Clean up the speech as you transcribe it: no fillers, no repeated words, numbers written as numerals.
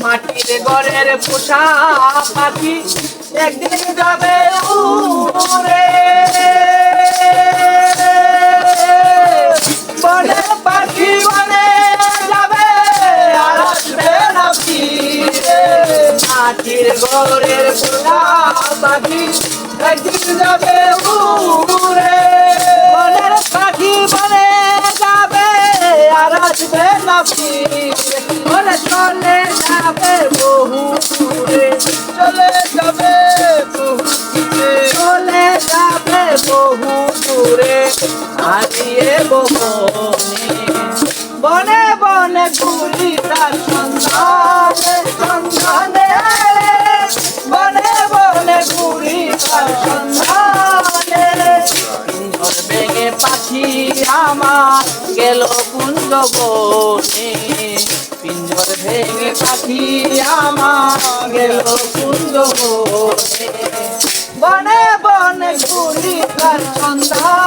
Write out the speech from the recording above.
মাটির ঘরের পোষা পাখি একদিন যাবে উড়ে। বনের পাখি বনে যাবে আর আসবে না ফিরে। মাটির ঘরের পোষা পাখি একদিন যাবে উড়ে। বনের পাখি বনে যাবে আর আসবে না ফিরে। বলে চলে যাবে বহু দূরে, চলে যাবে বহু দূরে, চলে যাবে বহু দূরে, হারিয়ে বনে। বনে বনে ঘুরি তার সন্ধানে সন্ধানে, বনে বনে ঘুরি তার সন্ধানে। পিঞ্জর ভেঙে পাখি আমার গেল কুঞ্জ বনে। পিঞ্জর ভেঙে পাখি আমার গেল কুঞ্জ বনে। বনে বনে ঘুরি তার সন্ধানে।